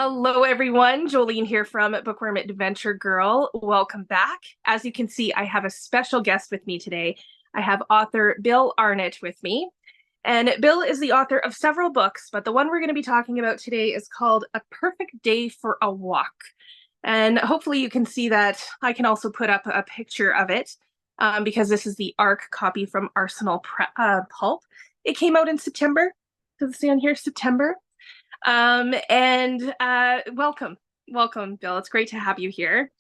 Hello, everyone. Jolene here from Bookworm Adventure Girl. Welcome back. As you can see, I have a special guest with me today. I have author Bill Arnott with me. And Bill is the author of several books, but the one we're going to be talking about today is called A Perfect Day for a Walk. And hopefully you can see that. I can also put up a picture of it because this is the ARC copy from Pulp. It came out in September. Does it say on here September? Welcome, Bill. It's great to have you here.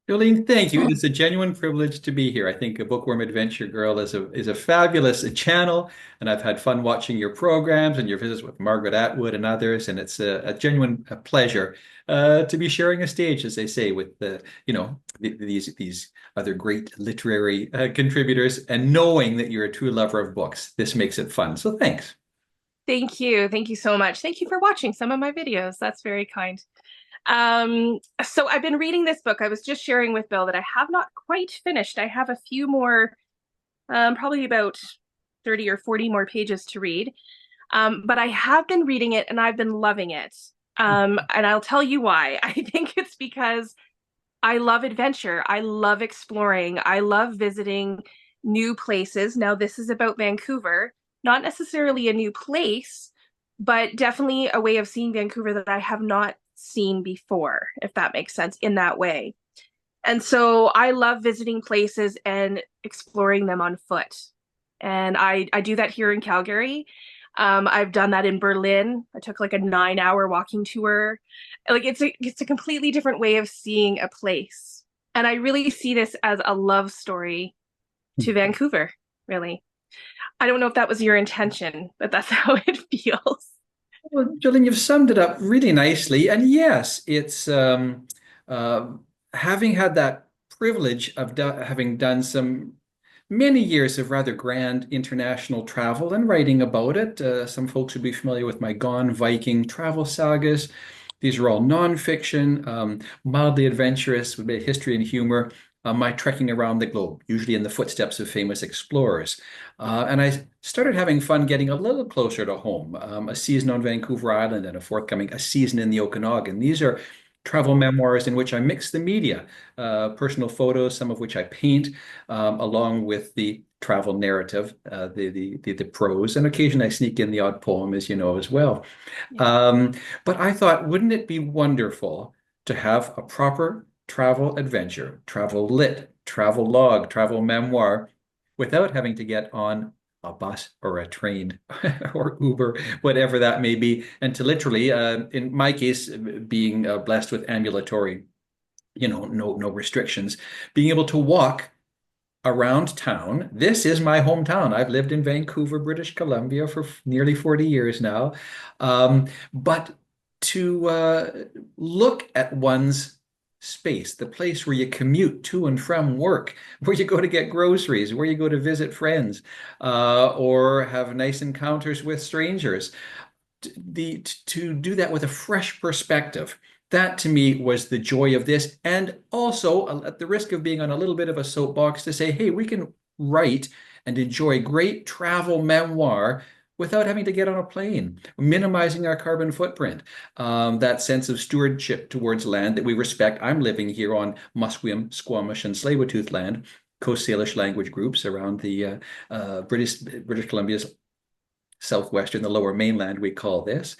Jolene, thank you. It's a genuine privilege to be here. I think a Bookworm Adventure Girl is a fabulous channel, and I've had fun watching your programs and your visits with Margaret Atwood and others, and it's a genuine pleasure to be sharing a stage, as they say, with these other great literary contributors, and knowing that you're a true lover of books. This makes it fun. So thanks. Thank you. Thank you so much. Thank you for watching some of my videos. That's very kind. So I've been reading this book. I was just sharing with Bill that I have not quite finished. I have a few more, probably about 30 or 40 more pages to read. But I have been reading it and I've been loving it. And I'll tell you why. I think it's because I love adventure. I love exploring. I love visiting new places. Now, this is about Vancouver, not necessarily a new place, but definitely a way of seeing Vancouver that I have not seen before, if that makes sense in that way. And so I love visiting places and exploring them on foot. And I do that here in Calgary. I've done that in Berlin. I took like a 9-hour walking tour. Like it's a completely different way of seeing a place. And I really see this as a love story to Vancouver, really. I don't know if that was your intention, but that's how it feels. Well, Jolene, you've summed it up really nicely. And yes, it's uh, having had that privilege of having done some many years of rather grand international travel and writing about it. Some folks would be familiar with my Gone Viking travel sagas. These are all nonfiction, mildly adventurous with a bit of history and humor. My trekking around the globe, usually in the footsteps of famous explorers. And I started having fun getting a little closer to home. A season on Vancouver Island and a forthcoming A Season in the Okanagan. These are travel memoirs in which I mix the media, personal photos, some of which I paint, along with the travel narrative, the prose, and occasionally I sneak in the odd poem, as you know, as well. Yeah. Um, but I thought, wouldn't it be wonderful to have a proper travel adventure, travel lit, travel log, travel memoir, without having to get on a bus or a train or Uber, whatever that may be, and to literally, in my case, being blessed with ambulatory, no restrictions, being able to walk around town. This is my hometown. I've lived in Vancouver, British Columbia for nearly 40 years now. But to look at one's space, the place where you commute to and from work, where you go to get groceries, where you go to visit friends, or have nice encounters with strangers, to do that with a fresh perspective. That to me was the joy of this. And also, at the risk of being on a little bit of a soapbox, to say, hey, we can write and enjoy great travel memoir without having to get on a plane, minimizing our carbon footprint. That sense of stewardship towards land that we respect. I'm living here on Musqueam, Squamish, and Tsleil-Waututh land, Coast Salish language groups around the British Columbia's southwestern, the lower mainland, we call this.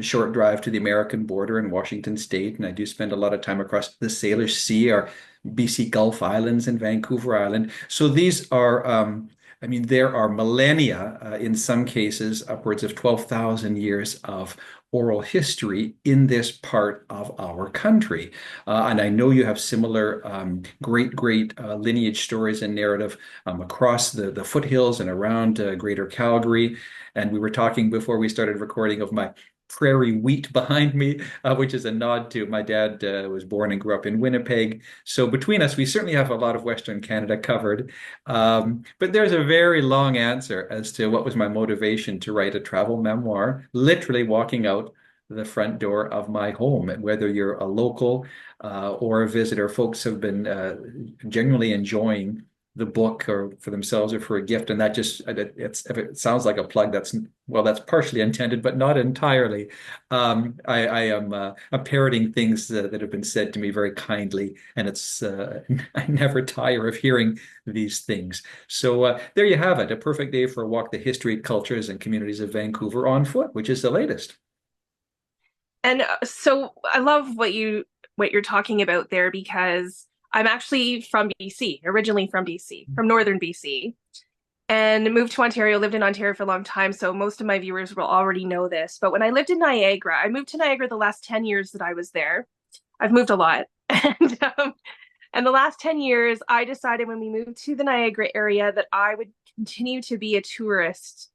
Short drive to the American border in Washington State, and I do spend a lot of time across the Salish Sea or BC Gulf Islands and Vancouver Island. So these are, there are millennia, in some cases, upwards of 12,000 years of oral history in this part of our country. And I know you have similar great lineage stories and narrative across the foothills and around Greater Calgary. And we were talking before we started recording of my prairie wheat behind me, which is a nod to my dad was born and grew up in Winnipeg. So between us, we certainly have a lot of Western Canada covered. But there's a very long answer as to what was my motivation to write a travel memoir, literally walking out the front door of my home. Whether you're a local or a visitor, folks have been genuinely enjoying the book or for themselves or for a gift. And that just, if it sounds like a plug, that's partially intended, but not entirely. I am I'm parroting things that have been said to me very kindly, and I never tire of hearing these things. So there you have it, a perfect day for a walk the history, cultures, and communities of Vancouver on foot, which is the latest. And so I love what you're talking about there because I'm actually from BC, originally from BC, from northern BC, and moved to Ontario, lived in Ontario for a long time. So most of my viewers will already know this. But when I lived in Niagara, I moved to Niagara the last 10 years that I was there. I've moved a lot. And the last 10 years, I decided when we moved to the Niagara area that I would continue to be a tourist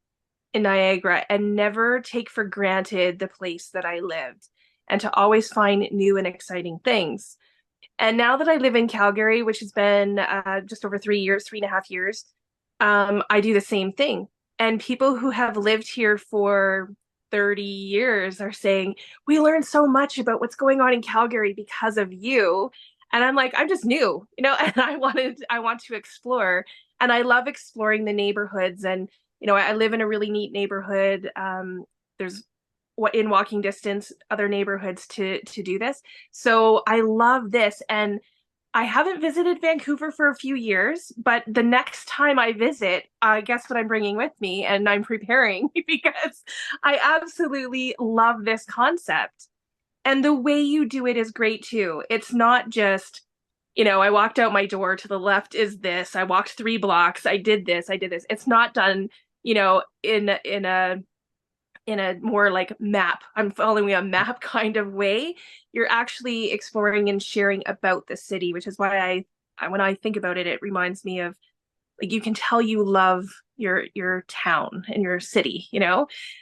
in Niagara and never take for granted the place that I lived and to always find new and exciting things. And now that I live in Calgary, which has been just over 3 years, 3.5 years, I do the same thing. And people who have lived here for 30 years are saying, we learned so much about what's going on in Calgary because of you. And I'm like, I'm just new, and I want to explore. And I love exploring the neighborhoods. And, I live in a really neat neighborhood. There's in walking distance other neighborhoods to do this. So I love this. And I haven't visited Vancouver for a few years, but the next time I visit, guess what I'm bringing with me? And I'm preparing because I absolutely love this concept. And the way you do it is great too. It's not just, I walked out my door, to the left is this. I walked 3 blocks. I did this. I did this. It's not done, in a more like map. I'm following a map kind of way. You're actually exploring and sharing about the city, which is why when I think about it, it reminds me of like you can tell you love your town and your city,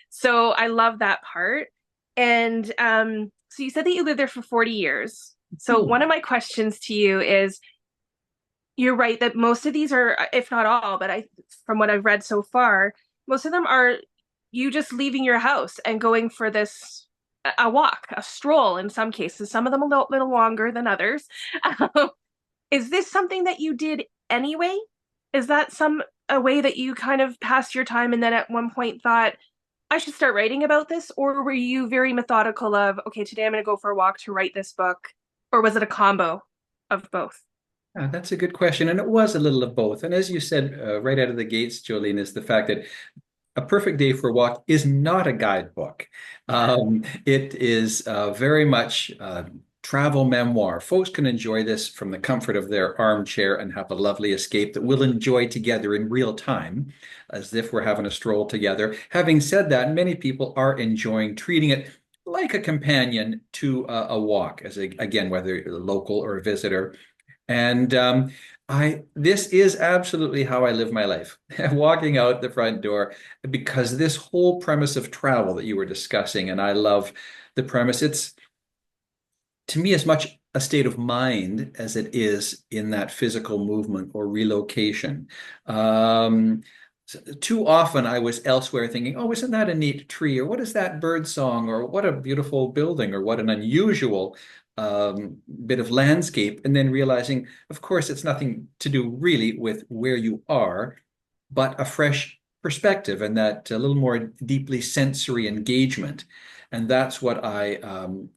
So I love that part. And so you said that you lived there for 40 years. So one of my questions to you is, you're right that most of these are, if not all, but from what I've read so far, most of them are you just leaving your house and going for this a walk, a stroll in some cases, some of them a little longer than others. Is this something that you did anyway? Is that a way that you kind of passed your time and then at one point thought, I should start writing about this? Or were you very methodical of, okay, today I'm going to go for a walk to write this book? Or was it a combo of both? That's a good question. And it was a little of both. And as you said, right out of the gates, Jolene, is the fact that A Perfect Day for a Walk is not a guidebook. It is very much travel memoir. Folks can enjoy this from the comfort of their armchair and have a lovely escape that we'll enjoy together in real time, as if we're having a stroll together. Having said that, many people are enjoying treating it like a companion to a walk, again, whether local or a visitor. And this is absolutely how I live my life, walking out the front door, because this whole premise of travel that you were discussing, and I love the premise. It's to me as much a state of mind as it is in that physical movement or relocation. Too often I was elsewhere thinking, oh, isn't that a neat tree? Or what is that bird song? Or what a beautiful building? Or what an unusual bit of landscape. And then realizing, of course, it's nothing to do really with where you are, but a fresh perspective and that a little more deeply sensory engagement. And that's what I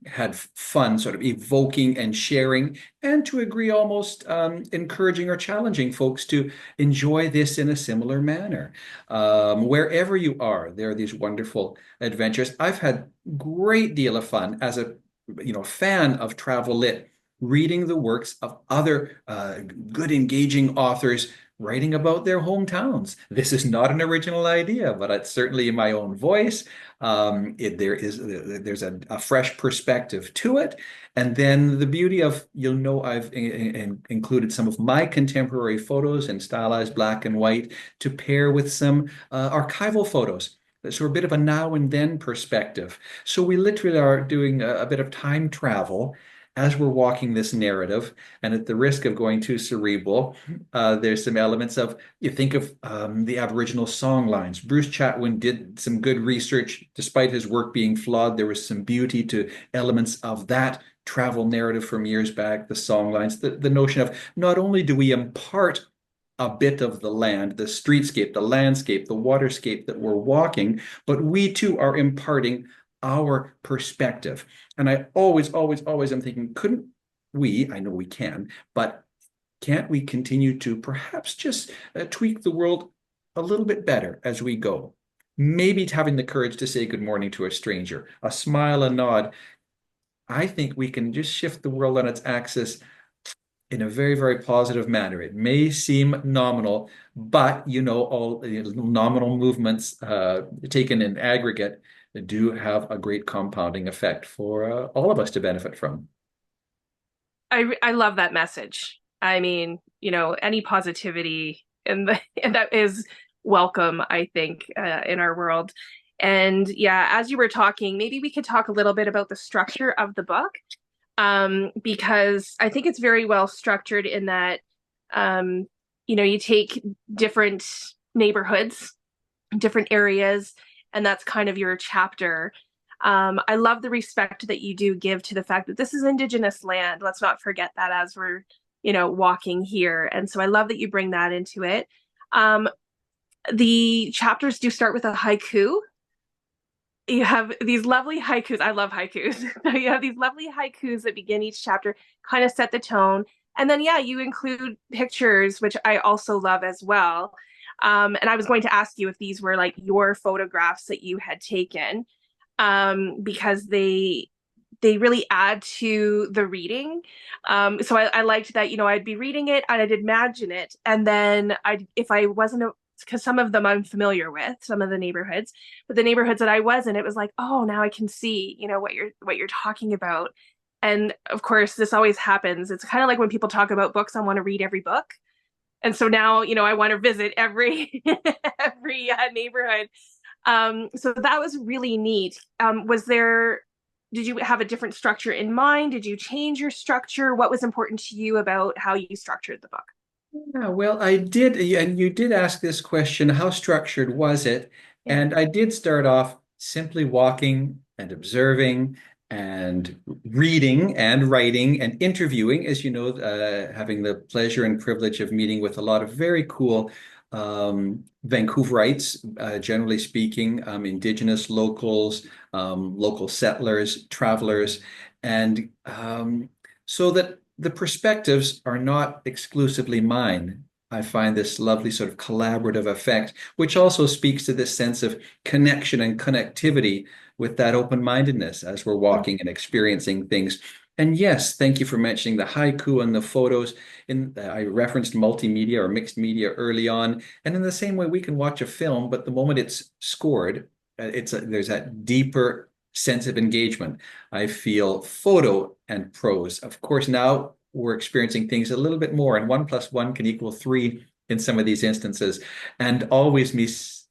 had fun sort of evoking and sharing, and to agree, almost encouraging or challenging folks to enjoy this in a similar manner. Wherever you are, there are these wonderful adventures. I've had great deal of fun as a fan of travel lit, reading the works of other good, engaging authors writing about their hometowns. This is not an original idea, but it's certainly in my own voice. There's a fresh perspective to it. And then the beauty of, I've included some of my contemporary photos in stylized black and white to pair with some archival photos. So a bit of a now and then perspective. So we literally are doing a bit of time travel as we're walking this narrative. And at the risk of going too cerebral, there's some elements of, you think of the Aboriginal song lines. Bruce Chatwin did some good research. Despite his work being flawed, there was some beauty to elements of that travel narrative from years back, the song lines, the notion of not only do we impart a bit of the land, the streetscape, the landscape, the waterscape that we're walking, but we too are imparting our perspective. And I always, always, always am thinking, couldn't we, I know we can, but can't we continue to perhaps just tweak the world a little bit better as we go? Maybe having the courage to say good morning to a stranger, a smile, a nod. I think we can just shift the world on its axis in a very, very positive manner. It may seem nominal, but all nominal movements taken in aggregate do have a great compounding effect for all of us to benefit from. I love that message. I mean, any positivity and that is welcome, I think, in our world. And yeah, as you were talking, maybe we could talk a little bit about the structure of the book, because I think it's very well structured in that, you take different neighborhoods, different areas, and that's kind of your chapter. I love the respect that you do give to the fact that this is Indigenous land. Let's not forget that as we're, walking here. And so I love that you bring that into it. Um, the chapters do start with a haiku. You have these lovely haikus. I love haikus. You have these lovely haikus that begin each chapter, kind of set the tone. And then, yeah, you include pictures, which I also love as well. And I was going to ask you if these were like your photographs that you had taken, because they really add to the reading. So I liked that, I'd be reading it and I'd imagine it. And then if I wasn't, because some of them I'm familiar with, some of the neighborhoods, but the neighborhoods that I was in, it was like, oh, now I can see, what you're talking about. And of course, this always happens. It's kind of like when people talk about books, I want to read every book. And so now, I want to visit every every neighborhood. So that was really neat. Did you have a different structure in mind? Did you change your structure? What was important to you about how you structured the book? Yeah, well, I did, and you did ask this question, how structured was it? Yeah. And I did start off simply walking and observing and reading and writing and interviewing, as you know, having the pleasure and privilege of meeting with a lot of very cool Vancouverites, generally speaking, Indigenous locals, local settlers, travelers, and so that the perspectives are not exclusively mine. I find this lovely sort of collaborative effect, which also speaks to this sense of connection and connectivity with that open-mindedness as we're walking and experiencing things. And yes, thank you for mentioning the haiku and the photos. I referenced multimedia or mixed media early on, and in the same way, we can watch a film, but the moment it's scored, there's that deeper sense of engagement. I feel photo and prose. Of course, now we're experiencing things a little bit more, and 1 + 1 can equal 3 in some of these instances. And always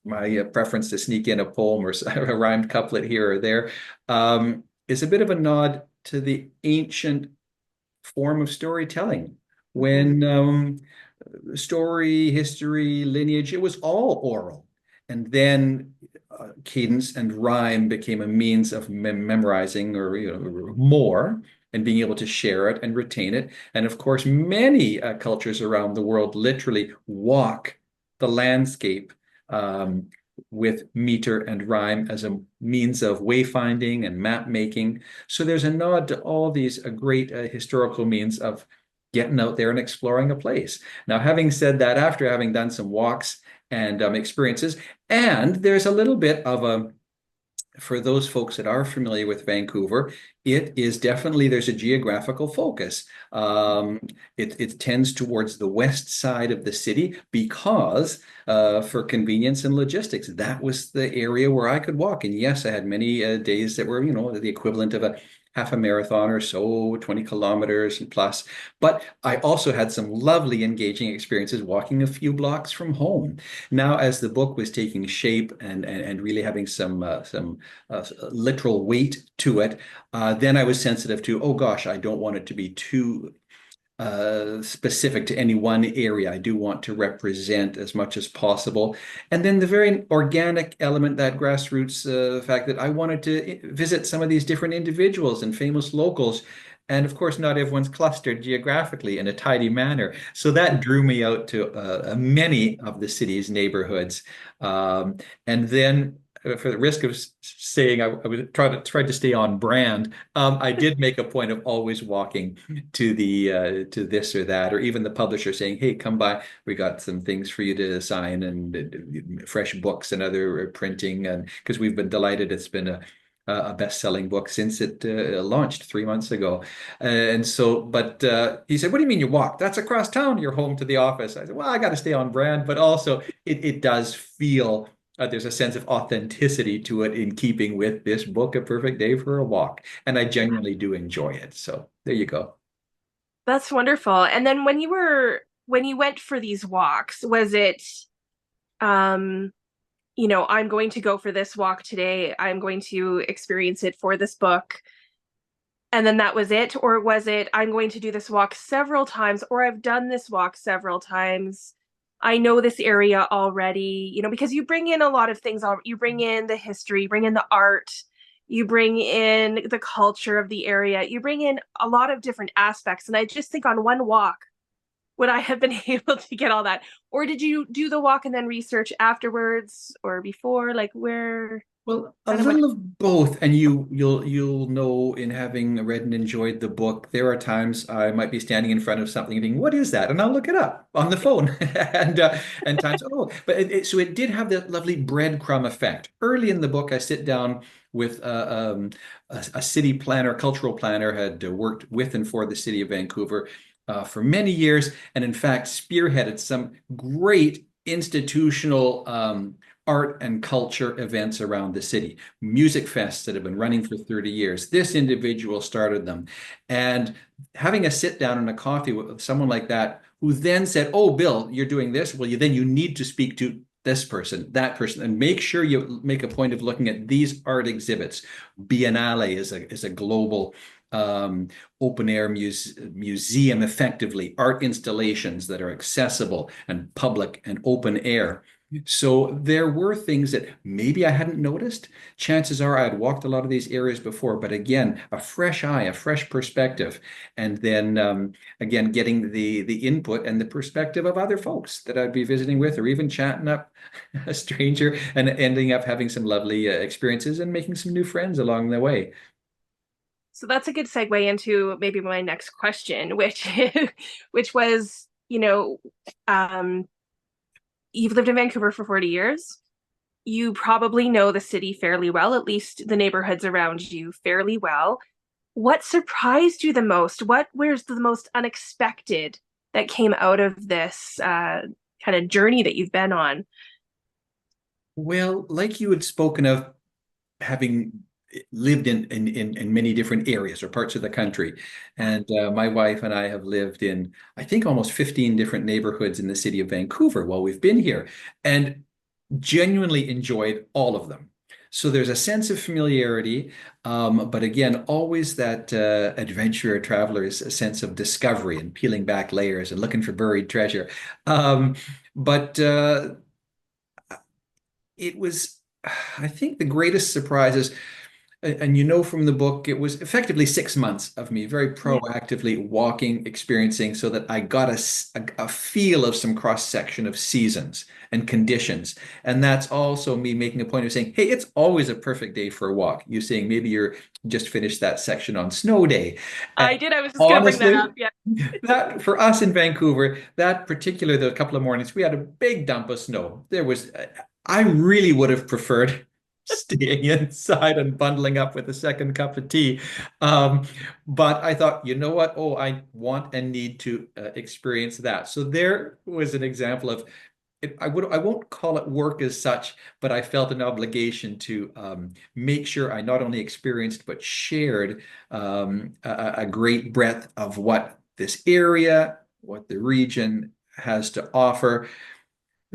my preference to sneak in a poem or a rhymed couplet here or there is a bit of a nod to the ancient form of storytelling. Mhm. When story, history, lineage, it was all oral. And then cadence and rhyme became a means of memorizing or more and being able to share it and retain it. And of course, many cultures around the world literally walk the landscape with meter and rhyme as a means of wayfinding and map making. So there's a nod to all these great historical means of getting out there and exploring a place. Now, having said that, after having done some walks and experiences, and there's a little bit of for those folks that are familiar with Vancouver, it is definitely, there's a geographical focus. It tends towards the west side of the city because for convenience and logistics, that was the area where I could walk. And yes, I had many days that were, the equivalent of a half a marathon or so, 20 kilometers and plus. But I also had some lovely engaging experiences walking a few blocks from home. Now, as the book was taking shape and really having some literal weight to it, then I was sensitive to, oh gosh, I don't want it to be too specific to any one area. I do want to represent as much as possible. And then the very organic element, that grassroots fact that I wanted to visit some of these different individuals and famous locals And of course, not everyone's clustered geographically in a tidy manner. So that drew me out to many of the city's neighborhoods. And then, for the risk of saying I was tried to stay on brand, I did make a point of always walking to the to this or that, or even the publisher saying, "Hey, come by. We got some things for you to sign and fresh books and other printing." And because we've been delighted, it's been a best-selling book since it launched 3 months ago. And so, but he said, "What do you mean you walk? That's across town. You're home to the office." I said, "Well, I got to stay on brand, but also it does feel." There's a sense of authenticity to it in keeping with this book, A Perfect Day for a Walk. And I genuinely do enjoy it. So there you go. That's wonderful. And then when you went for these walks, was it um I'm going to go for this walk today. I'm going to experience it for this book. And then that was it? Or was it, I'm going to do this walk several times, or I've done this walk several times. I know this area already, because you bring in a lot of things. You bring in the history, you bring in the art, you bring in the culture of the area, you bring in a lot of different aspects. And I just think on one walk, would I have been able to get all that? Or did you do the walk and then research afterwards or before? Like where Well, a kind of what? little of both, and you'll know in having read and enjoyed the book, there are times I might be standing in front of something and thinking, "What is that?" And I'll look it up on the phone, and times but so it did have that lovely breadcrumb effect. Early in the book, I sit down with a city planner, cultural planner, had worked with and for the city of Vancouver for many years, and in fact spearheaded some great institutional art and culture events around the city, music fests that have been running for 30 years. This individual started them. And having a sit down and a coffee with someone like that, who then said, "Oh, Bill, you're doing this. Well, you need to speak to this person, that person, and make sure you make a point of looking at these art exhibits." Biennale is a global open air museum, effectively, art installations that are accessible and public and open air. So there were things that maybe I hadn't noticed. Chances are I had walked a lot of these areas before, but again, a fresh eye, a fresh perspective, and then again getting the input and the perspective of other folks that I'd be visiting with, or even chatting up a stranger and ending up having some lovely experiences and making some new friends along the way. So that's a good segue into maybe my next question, which which was, um, you've lived in Vancouver for 40 years. You probably know the city fairly well, at least the neighborhoods around you fairly well. What surprised you the most? What where's the most unexpected that came out of this kind of journey that you've been on? Well, like you had spoken of, having lived in many different areas or parts of the country. And my wife and I have lived in, I think, almost 15 different neighborhoods in the city of Vancouver while we've been here, and genuinely enjoyed all of them. So there's a sense of familiarity, but again, always that adventurer traveler's a sense of discovery and peeling back layers and looking for buried treasure. But it was, I think, the greatest surprises. And from the book, it was effectively 6 months of me very Yeah. proactively walking, experiencing, so that I got a feel of some cross section of seasons and conditions. And that's also me making a point of saying, "Hey, it's always a perfect day for a walk." You saying maybe you're just finished that section on snow day. I And did. I was just going to bring that up. honestly, Yeah. that for us in Vancouver, that particular the couple of mornings, we had a big dump of snow. I really would have preferred staying inside and bundling up with a second cup of tea. Um, but I thought, you know what? Oh, I want and need to experience that. So there was an example of it. I won't call it work as such, but I felt an obligation to make sure I not only experienced but shared a great breadth of what this area, what the region has to offer.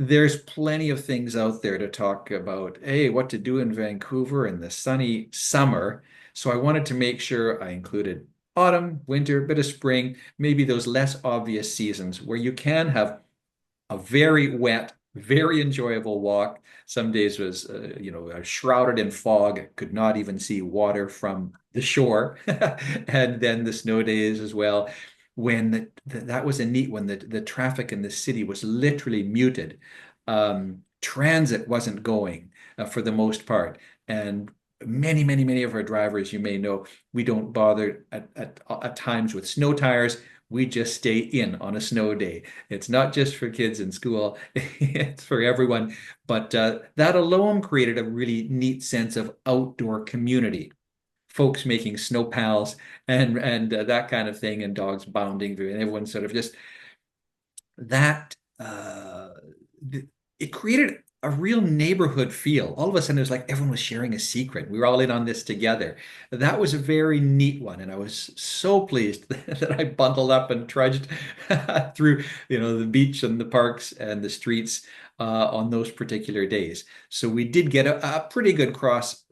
There's plenty of things out there to talk about, hey, what to do in Vancouver in the sunny summer. So I wanted to make sure I included autumn, winter, bit of spring, maybe those less obvious seasons where you can have a very wet, very enjoyable walk. Some days was, shrouded in fog, could not even see water from the shore. And then the snow days as well, when that was a neat one. The traffic in the city was literally muted. Transit wasn't going for the most part. And many of our drivers, you may know, we don't bother at times with snow tires. We just stay in on a snow day. It's not just for kids in school, it's for everyone. But that alone created a really neat sense of outdoor community. Folks making snow pals and that kind of thing, and dogs bounding through, and everyone sort of just that. It created a real neighborhood feel. All of a sudden, it was like everyone was sharing a secret. We were all in on this together. That was a very neat one, and I was so pleased that I bundled up and trudged through, the beach and the parks and the streets on those particular days. So we did get a pretty good cross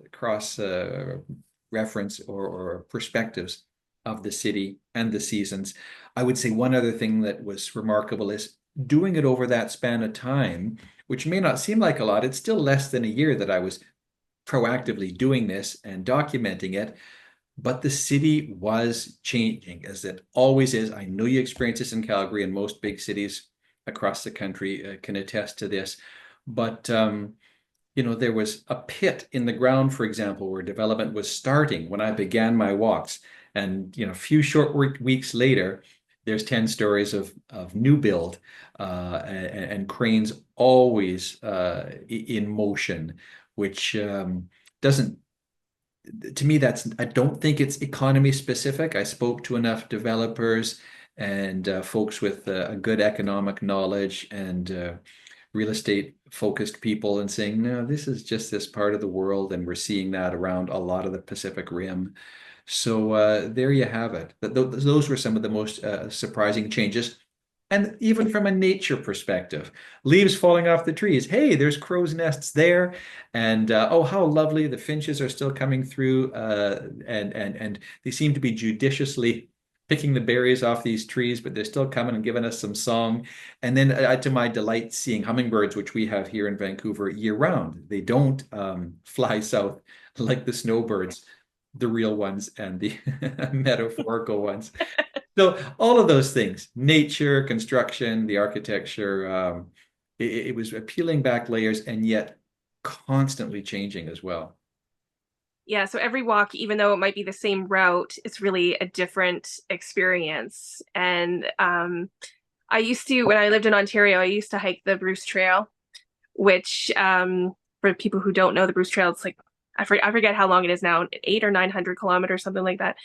reference or perspectives of the city and the seasons. I would say one other thing that was remarkable is doing it over that span of time, which may not seem like a lot. It's still less than a year that I was proactively doing this and documenting it. But the city was changing, as it always is. I know you experience this in Calgary, and most big cities across the country can attest to this. But there was a pit in the ground, for example, where development was starting when I began my walks. And a few short weeks later, there's 10 stories of new build and cranes always in motion, which doesn't, to me, I don't think it's economy specific. I spoke to enough developers and folks with a good economic knowledge and real estate focused people, and saying, no, this is just this part of the world. And we're seeing that around a lot of the Pacific Rim. So there you have it. Those were some of the most surprising changes. And even from a nature perspective, leaves falling off the trees. Hey, there's crow's nests there, and oh, how lovely! The finches are still coming through, and they seem to be judiciously picking the berries off these trees, but they're still coming and giving us some song. And then, to my delight, seeing hummingbirds, which we have here in Vancouver year round. They don't fly south like the snowbirds, the real ones and the metaphorical ones. So all of those things, nature, construction, the architecture, it was peeling back layers and yet constantly changing as well. Yeah, so every walk, even though it might be the same route, it's really a different experience. And I used to, when I lived in Ontario, I used to hike the Bruce Trail, which for people who don't know, the Bruce Trail, it's like, I forget how long it is now, 800 or 900 kilometers, something like that.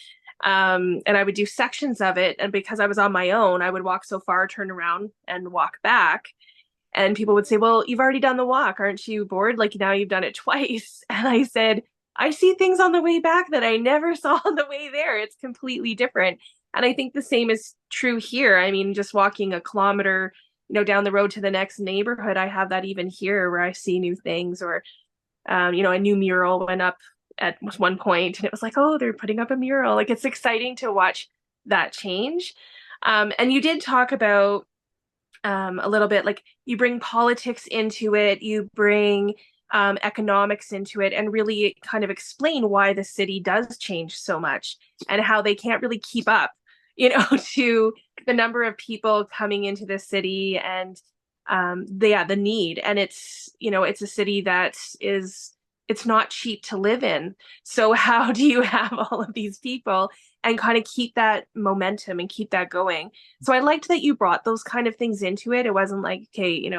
And I would do sections of it. And because I was on my own, I would walk so far, turn around and walk back. And people would say, well, you've already done the walk. Aren't you bored? Like now you've done it twice. And I said, I see things on the way back that I never saw on the way there. It's completely different. And I think the same is true here. I mean, just walking a kilometer, down the road to the next neighborhood, I have that even here where I see new things, or, a new mural went up at one point and it was like, oh, they're putting up a mural. Like it's exciting to watch that change. And you did talk about a little bit, like you bring politics into it, you bring economics into it, and really kind of explain why the city does change so much and how they can't really keep up, to the number of people coming into the city and the need. And it's a city that it's not cheap to live in. So how do you have all of these people and kind of keep that momentum and keep that going? So I liked that you brought those kind of things into it. It wasn't like, okay,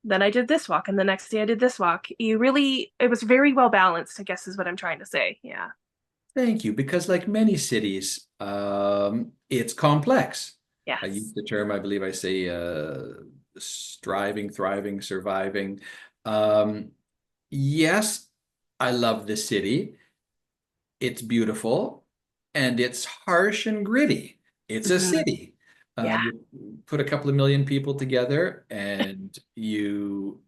then I did this walk and the next day I did this walk. It was very well balanced, I guess is what I'm trying to say. Yeah. Thank you. Because like many cities, it's complex. I use Yes. the term, I believe I say, striving, thriving, surviving. Um, yes, I love the city. It's beautiful and it's harsh and gritty. It's a Mhm. city. Yeah. You put a couple of million people together and you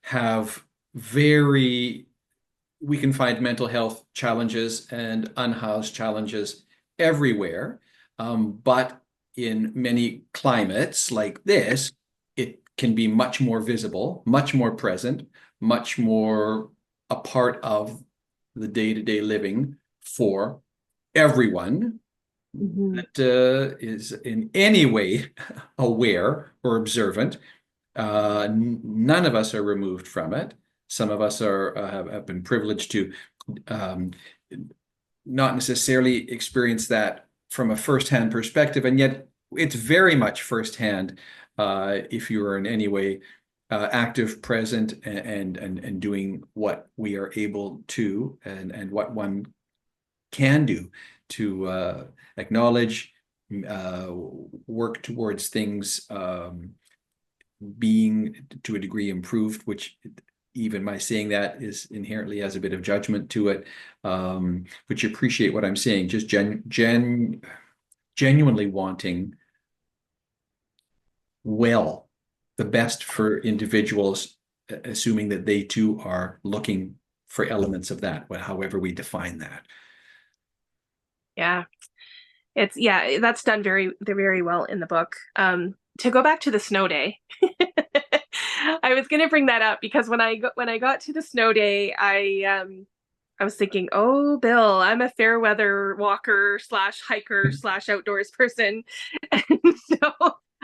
have very, we can find mental health challenges and unhoused challenges everywhere. But in many climates like this, it can be much more visible, much more present, much more a part of the day-to-day living for everyone Mhm. that is in any way aware or observant. None of us are removed from it. Some of us have been privileged to um, not necessarily experience that from a firsthand perspective, and yet it's very much firsthand if you are in any way active, present, and doing what we are able to, and what one can do to acknowledge, work towards things being to a degree improved, which even my saying that is inherently has a bit of judgment to it. But you appreciate what I'm saying, just genuinely wanting well, the best for individuals, assuming that they too are looking for elements of that, however we define that. Yeah. That's done very well in the book. To go back to the snow day, I was going to bring that up because when I got to the snow day, I was thinking, oh, Bill, I'm a fair weather walker slash hiker slash outdoors person. And so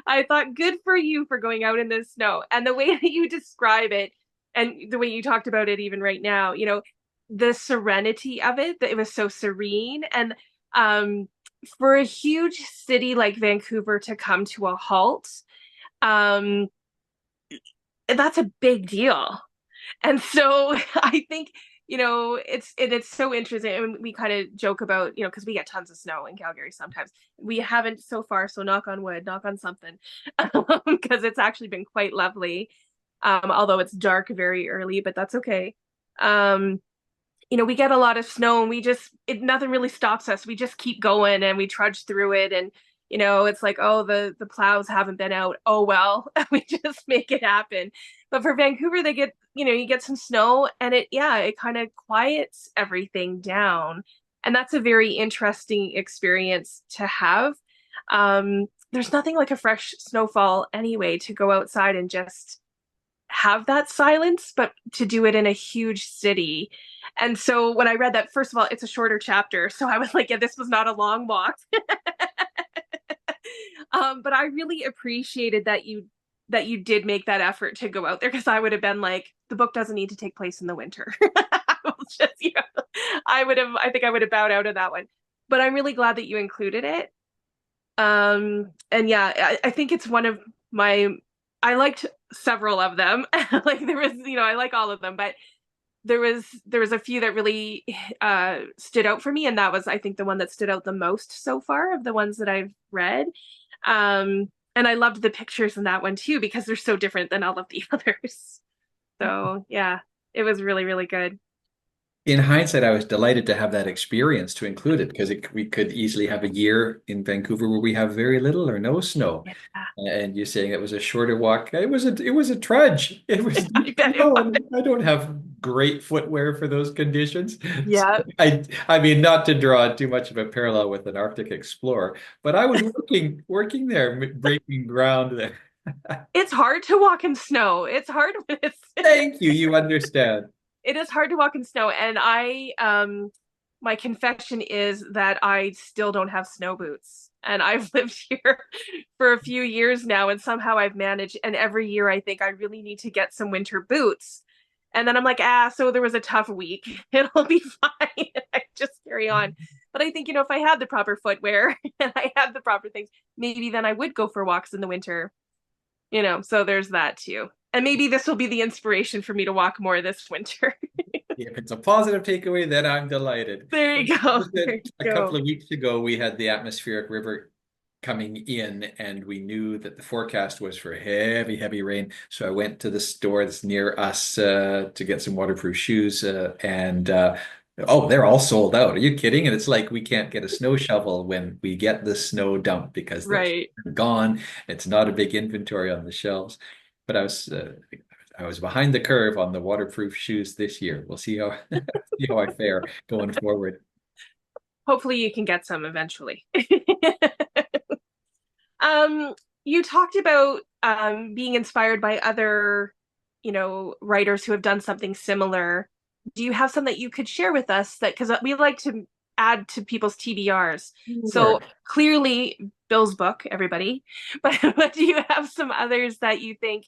I thought, good for you for going out in the snow. And the way that you describe it, and the way you talked about it even right now, the serenity of it, that it was so serene. And um, for a huge city like Vancouver to come to a halt, um, that's a big deal. And so I think, it's so interesting. And we kind of joke about, because we get tons of snow in Calgary sometimes. We haven't so far, so knock on wood, knock on something, because it's actually been quite lovely. Although it's dark very early, but that's okay. Um, we get a lot of snow and nothing really stops us. We just keep going and we trudge through it. And, it's like, oh, the plows haven't been out. Oh, well, we just make it happen. But for Vancouver, you get some snow and it kind of quiets everything down. And that's a very interesting experience to have. There's nothing like a fresh snowfall anyway to go outside and just have that silence, but to do it in a huge city. And so when I read that, first of all, it's a shorter chapter. So I was like, yeah, this was not a long walk. But I really appreciated that you did make that effort to go out there because I would have been like, the book doesn't need to take place in the winter. I think I would have bowed out of that one. But I'm really glad that you included it. And yeah, I think it's one of I liked several of them. Like there was, I like all of them, but there was a few that really stood out for me, and that was, I think, the one that stood out the most so far of the ones that I've read. And I loved the pictures in that one too because they're so different than all of the others. So yeah, it was really, really good. In hindsight, I was delighted to have that experience to include it because we could easily have a year in Vancouver where we have very little or no snow. Yeah, And you're saying it was a shorter walk. It was a trudge. It was I bet it no, was. I don't have great footwear for those conditions. So Yeah, I mean, not to draw too much of a parallel with an Arctic explorer, but I was working there, breaking ground there. it's hard to walk in snow. It's hard when it's Thank you. You understand. it is hard to walk in snow. And my confession is that I still don't have snow boots. And I've lived here for a few years now, and somehow I've managed. And every year I think I really need to get some winter boots. And then I'm like, so there was a tough week. It'll be fine. I just carry on. But I think, if I had the proper footwear and I had the proper things, maybe then I would go for walks in the winter. So there's that too. And maybe this will be the inspiration for me to walk more this winter. If it's a positive takeaway, then I'm delighted. There you go. Just There you a couple go. of weeks ago, we had the atmospheric river coming in, and we knew that the forecast was for heavy, heavy rain. So I went to the store that's near us to get some waterproof shoes, and oh, they're all sold out. Are you kidding? And it's like we can't get a snow shovel when we get the snow dump because they're Right. gone. It's not a big inventory on the shelves. But I was behind the curve on the waterproof shoes this year. We'll see how see how I fare going forward. Hopefully you can get some eventually. Um, you talked about being inspired by other, writers who have done something similar, do you have some that you could share with us that, because we like to add to people's TBRs. So Sure. clearly Bill's book, everybody, but do you have some others that you think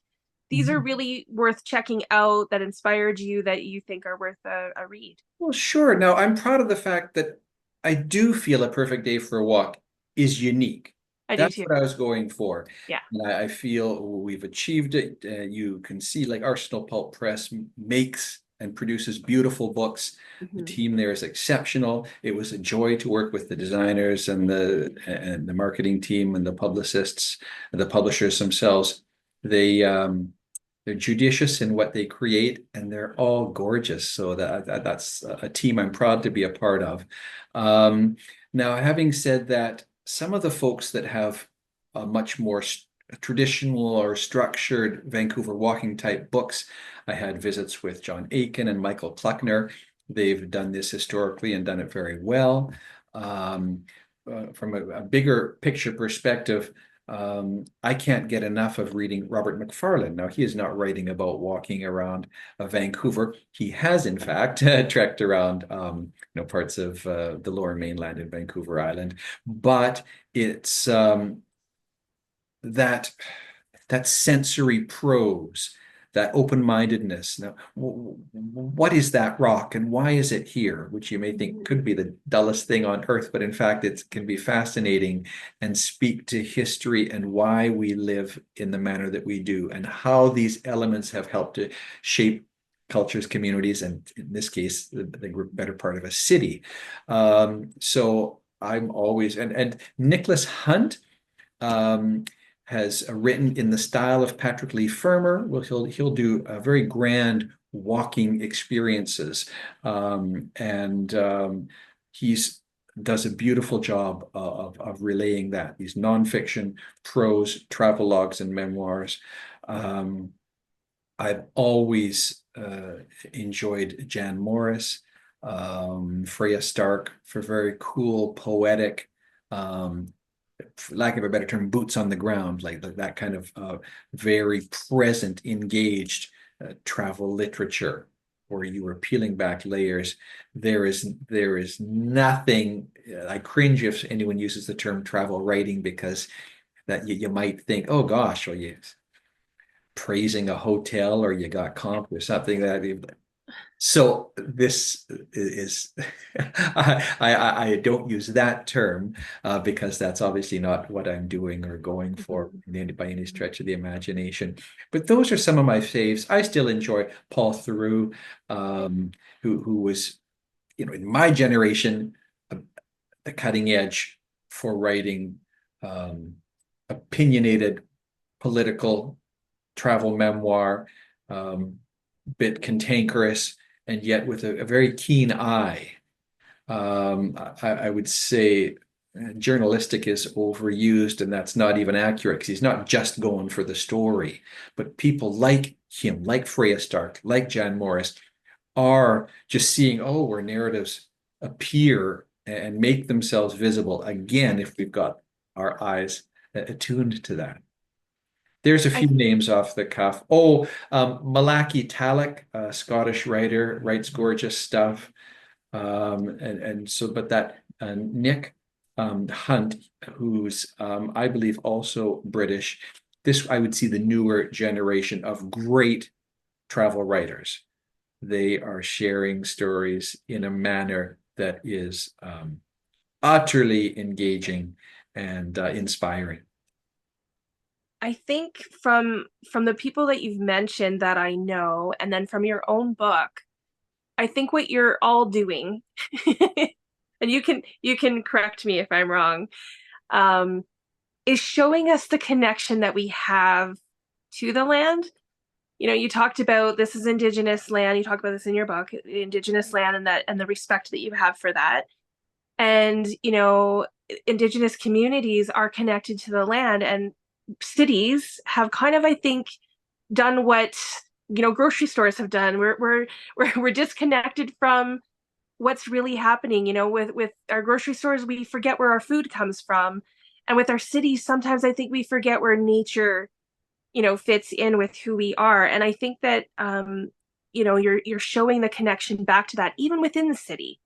these are really worth checking out that inspired you that you think are worth a read? Well, sure. Now, I'm proud of the fact that I do feel A Perfect Day for a Walk is unique. I do That's too. what I was going for. Yeah. And I feel we've achieved it. You can see, like, Arsenal Pulp Press makes and produces beautiful books. The Mhm. team there is exceptional. It was a joy to work with the designers and the marketing team and the publicists and the publishers themselves. They they're judicious in what they create, and they're all gorgeous. So that's a team I'm proud to be a part of. Um, Now, having said that, some of the folks that have a much more traditional or structured Vancouver walking type books, I had visits with John Aiken and Michael Kluckner. They've done this historically and done it very well. Um, from a bigger picture perspective, I can't get enough of reading Robert Macfarlane. Now, he is not writing about walking around Vancouver. He has, in fact, trekked around parts of the Lower Mainland and Vancouver Island, but it's that that sensory prose, that open-mindedness. Now, what is that rock and why is it here? Which you may think Mhm. could be the dullest thing on earth, but in fact, it can be fascinating and speak to history and why we live in the manner that we do and how these elements have helped to shape cultures, communities, and in this case, the better part of a city. So I'm always, and Nicholas Hunt, um, has written in the style of Patrick Leigh Fermor. Well, he'll do very grand walking experiences, and he's does a beautiful job of relaying that. These nonfiction, prose, travelogues, and memoirs. I've always enjoyed Jan Morris, Freya Stark for very cool, poetic, um, for lack of a better term, boots on the ground, like that kind of very present, engaged travel literature, where you were peeling back layers. There is nothing. I cringe if anyone uses the term travel writing because that you might think, oh gosh, well you praising a hotel or you got comped or something that so this is I don't use that term because that's obviously not what I'm doing or going for Mhm. by any stretch of the imagination. But those are some of my faves. I still enjoy Paul Theroux, who was, in my generation, the cutting edge for writing um, opinionated political travel memoir, bit cantankerous, and yet with a very keen eye. I would say journalistic is overused, and that's not even accurate because he's not just going for the story. But people like him, like Freya Stark, like Jan Morris, are just seeing, oh, where narratives appear and make themselves visible again if we've got our eyes attuned to that. There's a few I names off the cuff. Oh, Malachi Tallak, a Scottish writer, writes gorgeous stuff. And so, but that Nick Hunt, who's I believe also British, this I would see the newer generation of great travel writers. They are sharing stories in a manner that is utterly engaging and inspiring. I think from the people that you've mentioned that I know, and then from your own book, I think what you're all doing, and you can correct me if I'm wrong, um, is showing us the connection that we have to the land. You talked about this is Indigenous land. You talk about this in your book, Indigenous land, and the respect that you have for that. And Indigenous communities are connected to the land, and cities have kind of, I think, done what grocery stores have done. We're disconnected from what's really happening. With our grocery stores, we forget where our food comes from, and with our cities, sometimes I think we forget where nature fits in with who we are. And I think that you're showing the connection back to that even within the city.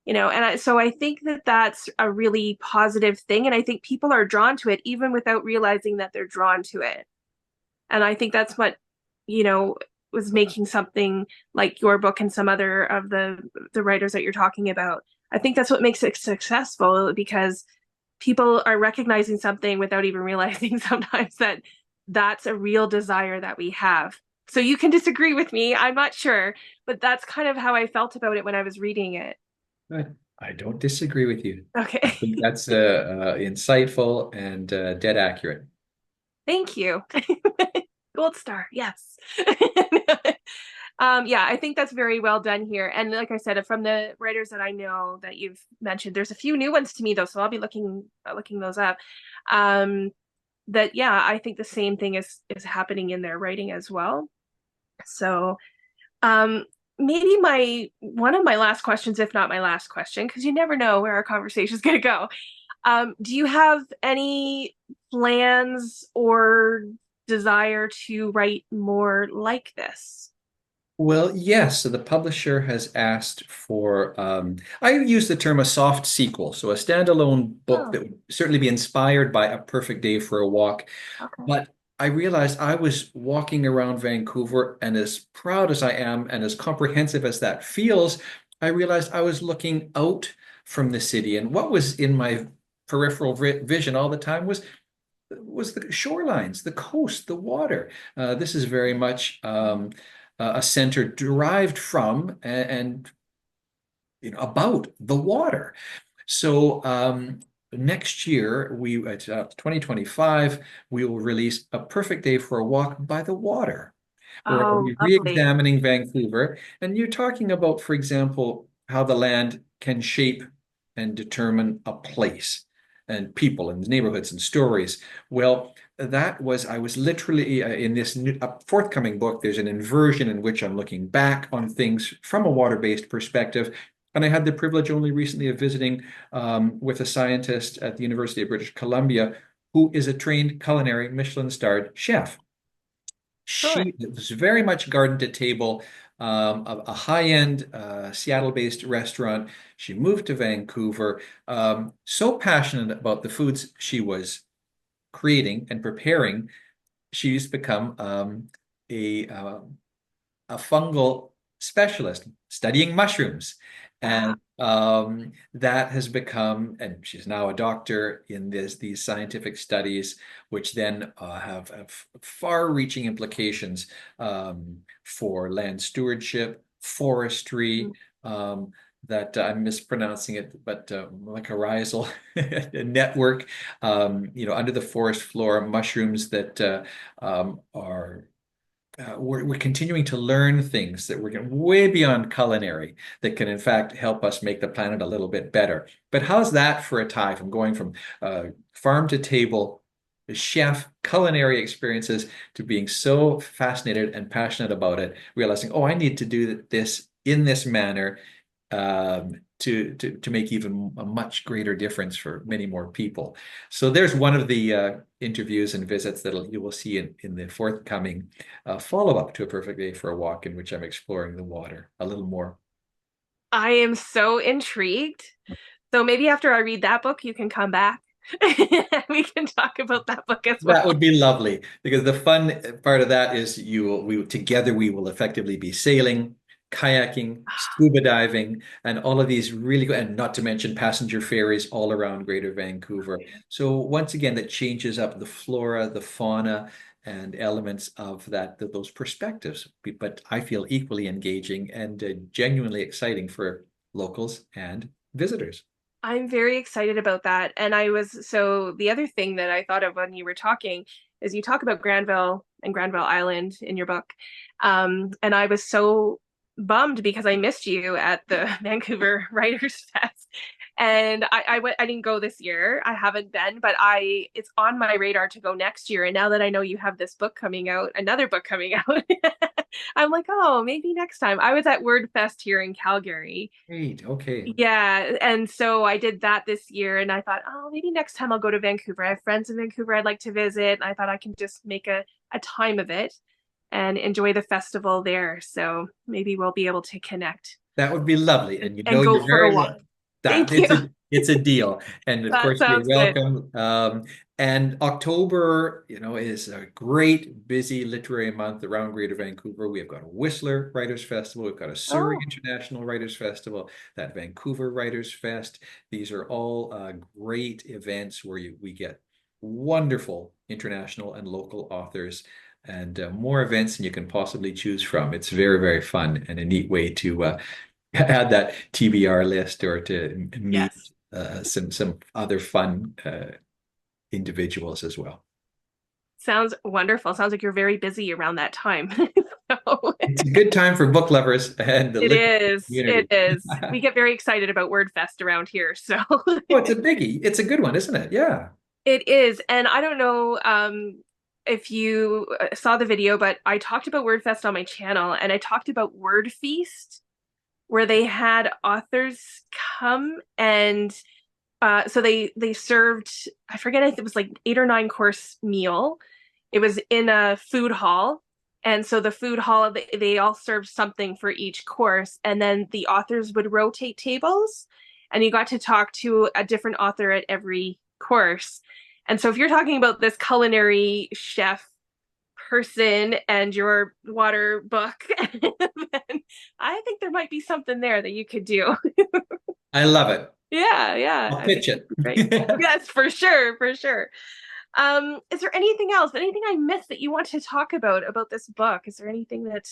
So I think that that's a really positive thing, and I think people are drawn to it even without realizing that they're drawn to it. And I think that's what, you know, was making something like your book and some other of the writers that you're talking about. I think that's what makes it successful, because people are recognizing something without even realizing sometimes that that's a real desire that we have. So you can disagree with me, I'm not sure, but that's kind of how I felt about it when I was reading it. I don't disagree with you. I Okay. think that's insightful and dead accurate. Thank you. Gold star, yes. Yeah, I think that's very well done here. And like I said, from the writers that I know that you've mentioned, there's a few new ones to me though, so I'll be looking those up. Um, that yeah, I think the same thing is happening in their writing as well. So, um, maybe my one of my last questions, if not my last question, because you never know where our conversation is going to go. Do you have any plans or desire to write more like this? Well, yes. So the publisher has asked for, I use the term a soft sequel. So a standalone book Oh, that would certainly be inspired by A Perfect Day for a Walk. okay. But I realized I was walking around Vancouver, and as proud as I am and as comprehensive as that feels, I realized I was looking out from the city. And what was in my peripheral vision all the time was the shorelines, the coast, the water. This is very much a center derived from and about the water. So next year, 2025, we will release A Perfect Day for a Walk by the Water, where I'll Oh, be lovely. re-examining Vancouver. And you're talking about, for example, how the land can shape and determine a place and people and neighborhoods and stories. Well, I was literally in this forthcoming book, there's an inversion in which I'm looking back on things from a water-based perspective. And I had the privilege only recently of visiting with a scientist at the University of British Columbia who is a trained culinary Michelin-starred chef. Good. She was very much garden to table, a high-end Seattle-based restaurant. She moved to Vancouver, so passionate about the foods she was creating and preparing, she's become a a fungal specialist studying mushrooms. Wow. And that has become, and she's now a doctor in these scientific studies, which then have far-reaching implications for land stewardship, forestry, um, that I'm mispronouncing it, but mycorrhizal network, under the forest floor, mushrooms that are we're continuing to learn things that we're getting way beyond culinary that can in fact help us make the planet a little bit better. But how's that for a tie from going from farm to table, chef, culinary experiences to being so fascinated and passionate about it, realizing, oh, I need to do this in this manner to make even a much greater difference for many more people. So there's one of the interviews and visits that you will see in the forthcoming follow-up to A Perfect Day for a Walk, in which I'm exploring the water a little more. I am so intrigued. So maybe after I read that book, you can come back. We can talk about that book as That well. would be lovely because the fun part of that is we will effectively be sailing, kayaking, scuba diving, and all of these really good, and not to mention passenger ferries all around Greater Vancouver. So once again, that changes up the flora, the fauna, and elements of those perspectives. But I feel equally engaging and genuinely exciting for locals and visitors. I'm very excited about that. And so the other thing that I thought of when you were talking is you talk about Granville and Granville Island in your book. And I was so bummed because I missed you at the Vancouver Writers Fest. And I didn't go this year. I haven't been, but it's on my radar to go next year. And now that I know you have this book coming out, another book coming out, I'm like, oh, maybe next time. I was at WordFest here in Calgary. Great. Okay. Yeah, and so I did that this year, and I thought, oh, maybe next time I'll go to Vancouver. I have friends in Vancouver I'd like to visit, and I thought I can just make a time of it and enjoy the festival there. So maybe we'll be able to connect That would be lovely. And you and know go you're for a very walk. welcome. That Thank you. it's a deal. And of That course you're sounds good. welcome. And October, is a great busy literary month around Greater Vancouver. We have got a Whistler Writers Festival, we've got a Surrey Oh, International Writers Festival, that Vancouver Writers Fest. These are all great events where we get wonderful international and local authors and more events than you can possibly choose from. It's very, very fun and a neat way to add that TBR list or to meet yes. some other fun individuals as well. Sounds wonderful. Sounds like you're very busy around that time. So, It's a good time for book lovers and the it literary is. It community. is. We get very excited about WordFest around here. So Oh, it's a biggie. It's a good one, isn't it? Yeah. it is. And I don't know if you saw the video, but I talked about WordFest on my channel and I talked about Word Feast, where they had authors come and so they served, I forget if it was like 8 or 9 course meal. It was in a food hall. And so the food hall, they all served something for each course. And then the authors would rotate tables and you got to talk to a different author at every course. And so if you're talking about this culinary chef person and your water book, then I think there might be something there that you could do. I love it. Yeah, yeah. I'll I think pitch it. it'd be great. Yes, for sure, for sure. Is there anything else, anything I missed that you want to talk about this book? Is there anything that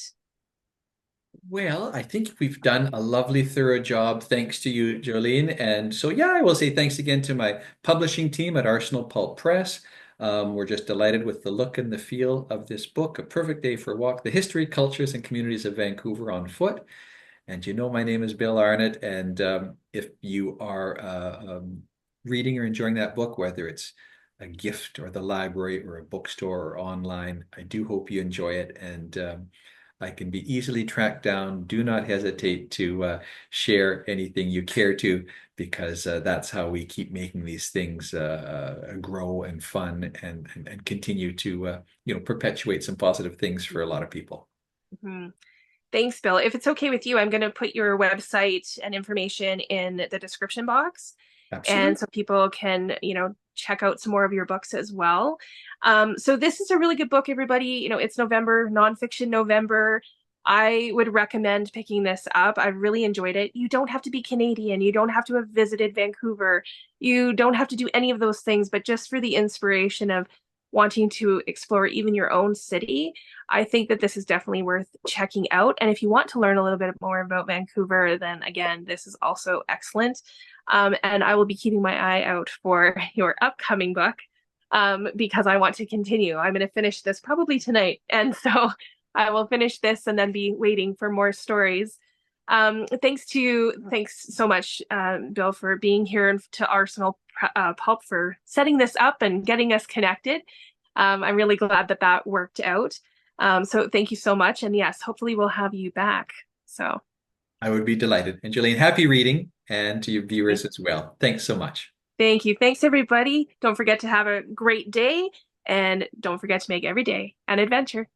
Well, I think we've done a lovely, thorough job. Thanks to you, Jolene. And so, yeah, I will say thanks again to my publishing team at Arsenal Pulp Press. We're just delighted with the look and the feel of this book, A Perfect Day for a Walk, The History, Cultures, and Communities of Vancouver on Foot. And my name is Bill Arnott. And if you are reading or enjoying that book, whether it's a gift or the library or a bookstore or online, I do hope you enjoy it. And I can be easily tracked down. Do not hesitate to share anything you care to, because that's how we keep making these things grow and fun and continue to perpetuate some positive things for a lot of people. Mhm. Thanks, Bill. If it's okay with you, I'm going to put your website and information in the description box. And Absolutely. so people can, check out some more of your books as well. So this is a really good book, everybody. It's November, Nonfiction November. I would recommend picking this up. I really enjoyed it. You don't have to be Canadian. You don't have to have visited Vancouver. You don't have to do any of those things, but just for the inspiration of wanting to explore even your own city, I think that this is definitely worth checking out. And if you want to learn a little bit more about Vancouver, then again, this is also excellent. And I will be keeping my eye out for your upcoming book because I want to continue. I'm going to finish this probably tonight. And so I will finish this and then be waiting for more stories. Thanks so much, Bill, for being here and to Arsenal Pulp for setting this up and getting us connected. I'm really glad that that worked out. So thank you so much. And yes, hopefully we'll have you back. So I would be delighted. And Jolene, happy reading, and to your viewers as well. Thanks so much. thank you. Thanks, everybody. Don't forget to have a great day and don't forget to make every day an adventure.